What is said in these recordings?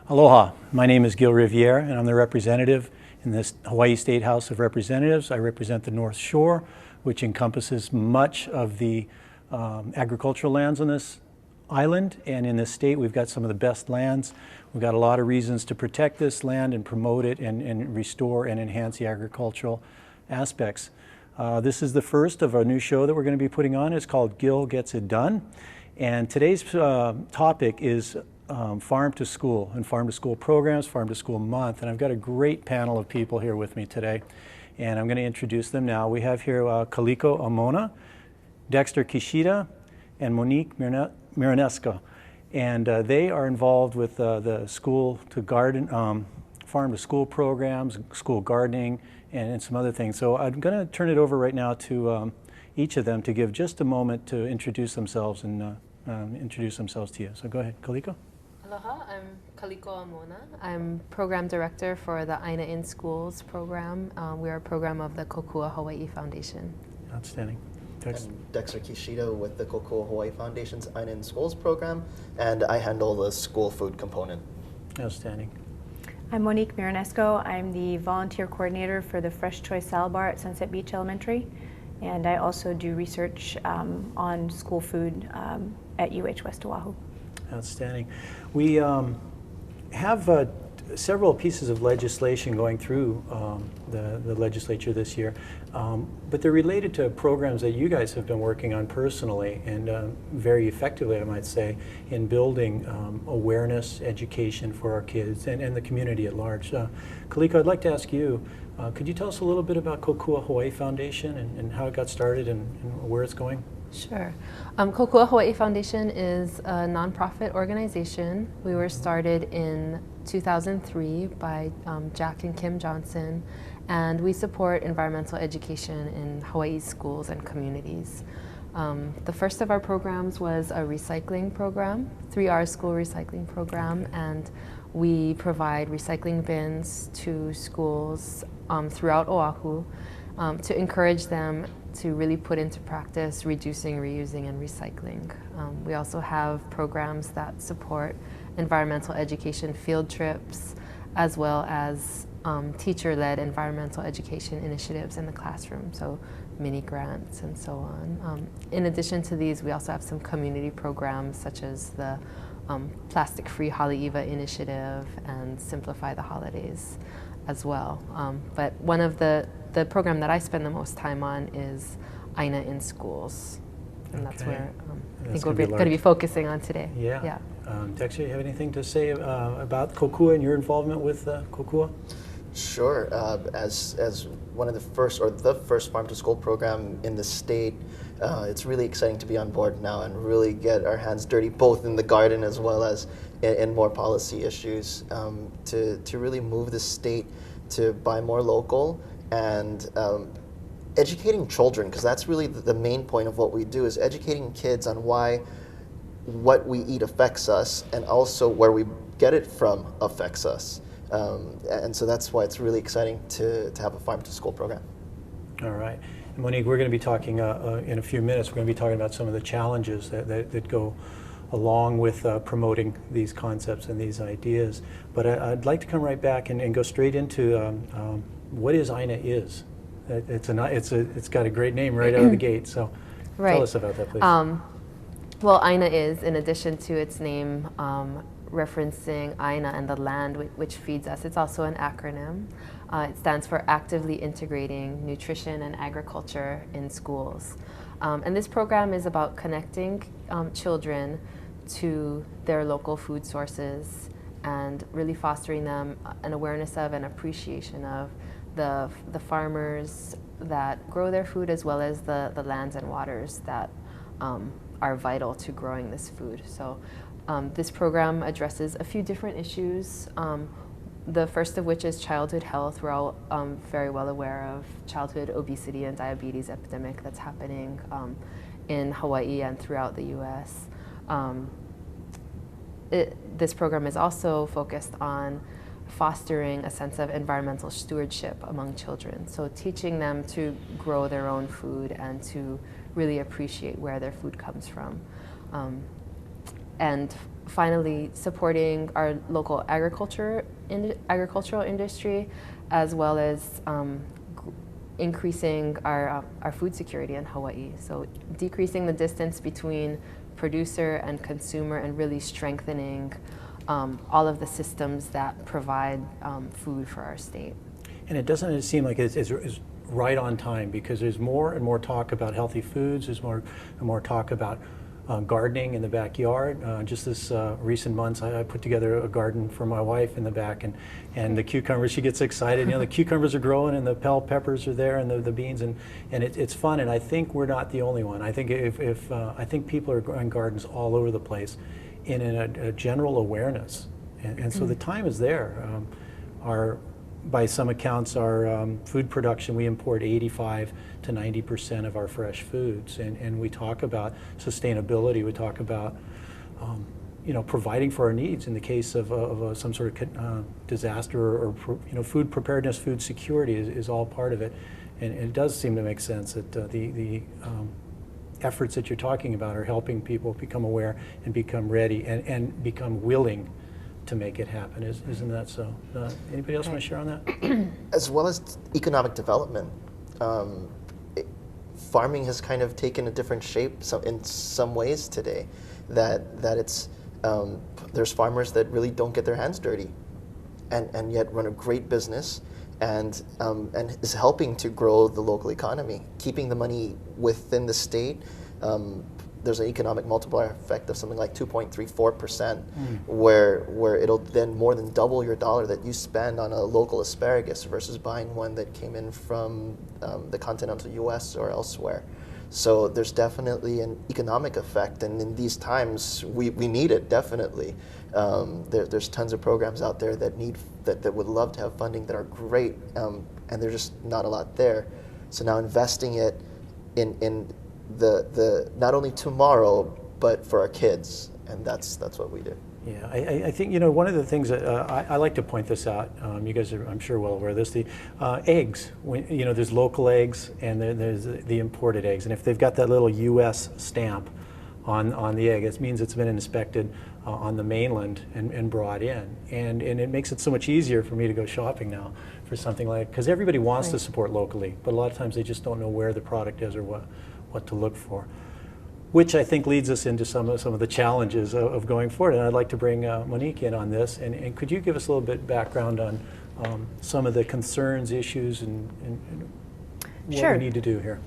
Aloha, my name is Gil Riviere and I'm the representative in this Hawaii State House of Representatives. I represent the North Shore, which encompasses much of the agricultural lands on this island, and in this state we've got some of the best lands. We've got a lot of reasons to protect this land and promote it and restore and enhance the agricultural aspects. This is the first of a new show that we're going to be putting on. It's called Gil Gets It Done, and today's topic is farm to school and farm to school programs, farm to school month, and I've got a great panel of people here with me today, and I'm going to introduce them now. We have here Kaliko Amona, Dexter Kishida, and Monique Mironesco, and they are involved with the school to garden, farm to school programs, school gardening, and some other things. So I'm going to turn it over right now to each of them to give just a moment to introduce themselves and introduce themselves to you. So go ahead, Kaliko. Aloha, I'm Kaliko Amona. I'm program director for the Aina in Schools program. We are a program of the Kokuka Hawaii Foundation. Outstanding. I'm Dexter Kishida with the Kokuka Hawaii Foundation's Aina in Schools program, and I handle the school food component. Outstanding. I'm Monique Mironesco. I'm the volunteer coordinator for the Fresh Choice Salad Bar at Sunset Beach Elementary, and I also do research on school food at UH West Oahu. Outstanding. We have several pieces of legislation going through the legislature this year, but they're related to programs that you guys have been working on personally and very effectively, I might say, in building awareness, education for our kids and the community at large. Kaliko, I'd like to ask you, could you tell us a little bit about Kokuka Hawaii Foundation and how it got started and where it's going? Sure. Kokuka Hawaii Foundation is a nonprofit organization. We were started in 2003 by Jack and Kim Johnson, and we support environmental education in Hawaii's schools and communities. The first of our programs was a recycling program, 3R school recycling program, and we provide recycling bins to schools throughout Oahu to encourage them to really put into practice reducing, reusing, and recycling. We also have programs that support environmental education field trips, as well as teacher-led environmental education initiatives in the classroom, so mini grants and so on. In addition to these, we also have some community programs such as the Plastic-Free Haleiwa Ele initiative and Simplify the Holidays as well. But one of the program that I spend the most time on is Aina in Schools, and that's where I think we're going to be focusing on today. Yeah. Dexter, you have anything to say about Kokuka and your involvement with Kokuka? Sure. As one of the first farm to school program in the state, it's really exciting to be on board now and really get our hands dirty both in the garden as well as in more policy issues to really move the state to buy more local and educating children, because that's really the main point of what we do, is educating kids on why what we eat affects us and also where we get it from affects us. And so that's why it's really exciting to have a farm to school program. All right. And Monique, we're going to be talking in a few minutes, we're going to be talking about some of the challenges that go along with promoting these concepts and these ideas. But I'd like to come right back and go straight into what is Aina is. It's got a great name right out of the gate, so tell us about that, please. Well, Aina is, in addition to its name referencing Aina and the land which feeds us, it's also an acronym. It stands for Actively Integrating Nutrition and Agriculture in Schools. And this program is about connecting children to their local food sources and really fostering them an awareness of and appreciation of the farmers that grow their food, as well as the lands and waters that are vital to growing this food. So this program addresses a few different issues. The first of which is childhood health. We're all very well aware of childhood obesity and diabetes epidemic that's happening in Hawaii and throughout the U.S. This program is also focused on fostering a sense of environmental stewardship among children. So teaching them to grow their own food and to really appreciate where their food comes from. And finally supporting our local agricultural industry, as well as increasing our food security in Hawaii. So decreasing the distance between producer and consumer, and really strengthening all of the systems that provide food for our state. And it doesn't seem like it's right on time, because there's more and more talk about healthy foods. There's more and more talk about gardening in the backyard. Just this recent months, I put together a garden for my wife in the back, and the cucumbers, she gets excited. You know, the cucumbers are growing, and the bell peppers are there, and the beans, and it's fun. And I think we're not the only one. I think I think people are growing gardens all over the place, in a general awareness, and so the time is there. By some accounts, our food production, we import 85 to 90% of our fresh foods, and we talk about sustainability. We talk about providing for our needs in the case of some sort of disaster, or food preparedness, food security is all part of it, and it does seem to make sense that the efforts that you're talking about are helping people become aware and become ready and become willing to make it happen. Isn't that so? Anybody else want to share on that? As well as economic development, farming has kind of taken a different shape in some ways today. That it's there's farmers that really don't get their hands dirty, and yet run a great business, and is helping to grow the local economy, keeping the money within the state. There's an economic multiplier effect of something like 2.34%, where it'll then more than double your dollar that you spend on a local asparagus versus buying one that came in from the continental U.S. or elsewhere. So there's definitely an economic effect, and in these times we need it definitely. There's tons of programs out there that would love to have funding that are great, and there's just not a lot there. So now investing it in the not only tomorrow, but for our kids, and that's what we do. Yeah, I think one of the things that I like to point this out. You guys are, I'm sure, well aware of this. The eggs. There's local eggs, and there's the imported eggs, and if they've got that little U.S. stamp on the egg, it means it's been inspected on the mainland and brought in, and it makes it so much easier for me to go shopping now for something like, because everybody wants to support locally, but a lot of times they just don't know where the product is or what to look for, which I think leads us into some of the challenges of going forward. And I'd like to bring Monique in on this, and could you give us a little bit background on some of the concerns, issues, and what we need to do here?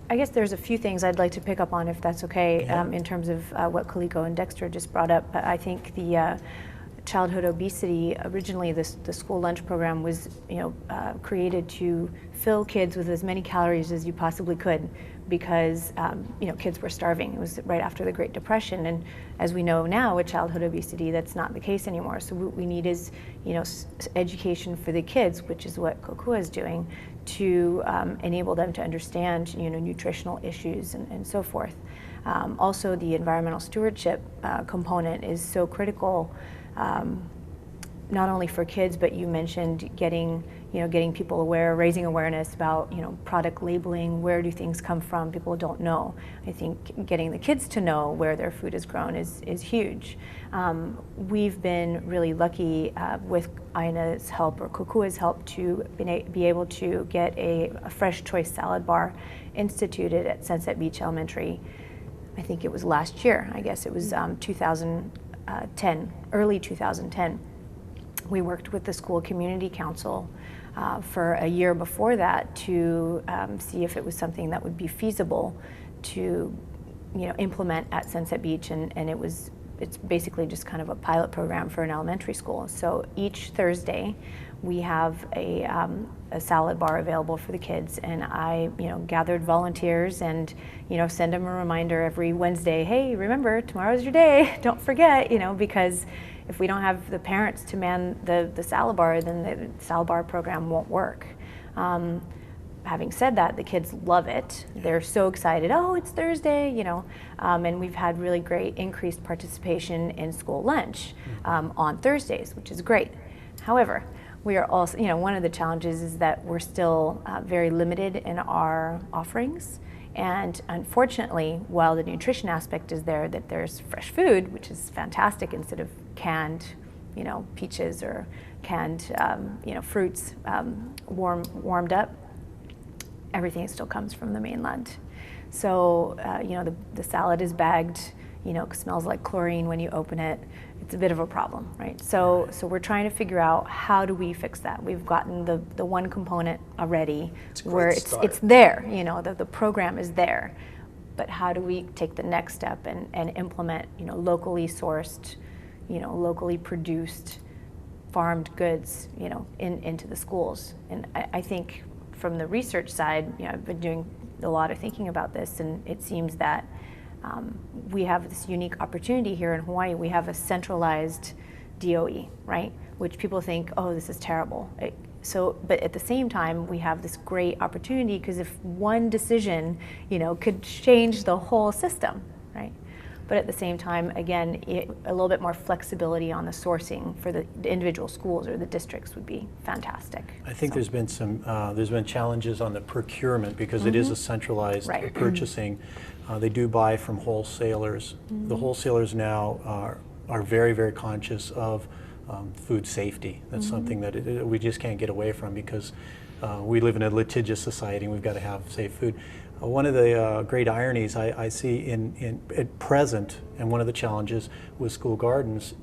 I guess there's a few things I'd like to pick up on, if that's okay, in terms of what Kaliko and Dexter just brought up. I think the childhood obesity, originally the school lunch program was created to fill kids with as many calories as you possibly could, because kids were starving. It was right after the Great Depression, and as we know now with childhood obesity, that's not the case anymore. So what we need is education for the kids, which is what Kokuka is doing, to enable them to understand nutritional issues and so forth. Also, the environmental stewardship component is so critical, not only for kids, but you mentioned getting people aware, raising awareness about product labeling. Where do things come from? People don't know. I think getting the kids to know where their food is grown is huge. We've been really lucky with Aina's help, or Kokuka's help, to be able to get a fresh choice salad bar instituted at Sunset Beach Elementary. I think it was last year. I guess it was 2010, early 2010. We worked with the school community council for a year before that to see if it was something that would be feasible to implement at Sunset Beach, and it's basically just kind of a pilot program for an elementary school. So each Thursday we have a salad bar available for the kids, and I gathered volunteers and send them a reminder every Wednesday, hey, remember, tomorrow's your day, don't forget, because if we don't have the parents to man the salad bar, then the salad bar program won't work. Having said that, the kids love it. They're so excited, oh, it's Thursday, and we've had really great increased participation in school lunch on Thursdays, which is great. However, we are also, one of the challenges is that we're still very limited in our offerings, And unfortunately, while the nutrition aspect is there, that there's fresh food, which is fantastic, instead of canned, peaches or canned, fruits warmed up, everything still comes from the mainland. So, the salad is bagged, smells like chlorine when you open it. It's a bit of a problem, right? So we're trying to figure out, how do we fix that? We've gotten the one component already where it's there, the program is there. But how do we take the next step and implement, locally sourced, locally produced, farmed goods, into the schools? And I think from the research side, I've been doing a lot of thinking about this, and it seems that we have this unique opportunity here in Hawaii. We have a centralized DOE, right? Which people think, oh, this is terrible. But at the same time, we have this great opportunity, because if one decision, could change the whole system, right? But at the same time, again, a little bit more flexibility on the sourcing for the individual schools or the districts would be fantastic. I think there's been challenges on the procurement, because it is a centralized purchasing. They do buy from wholesalers. The wholesalers now are very, very conscious of food safety. That's something that we just can't get away from, because we live in a litigious society and we've got to have safe food. One of the great ironies I see at present, and one of the challenges with school gardens,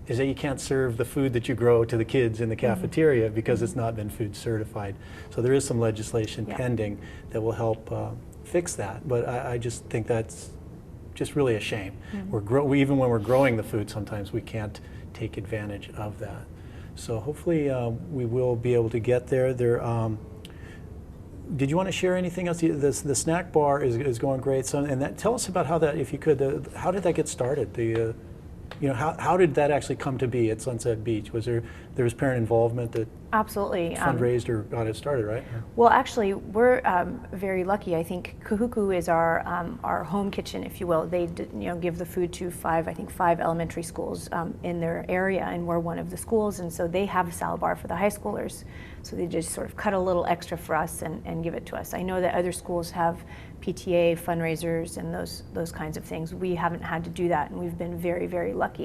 is that you can't serve the food that you grow to the kids in the cafeteria because it's not been food certified. So there is some legislation pending that will help fix that. But I just think that's just really a shame. Even when we're growing the food, sometimes we can't take advantage of that. So hopefully we will be able to get there. Did you want to share anything else? The snack bar is going great. So, and tell us about how that, if you could, how did that get started? How did that actually come to be at Sunset Beach? Was there was parent involvement that absolutely fundraised or got it started, right? Well, actually, we're very lucky. I think Kahuku is our home kitchen, if you will. They give the food to five elementary schools in their area, and we're one of the schools, and so they have a salad bar for the high schoolers. So they just sort of cut a little extra for us and give it to us. I know that other schools have PTA fundraisers and those kinds of things. We haven't had to do that, and we've been very, very lucky.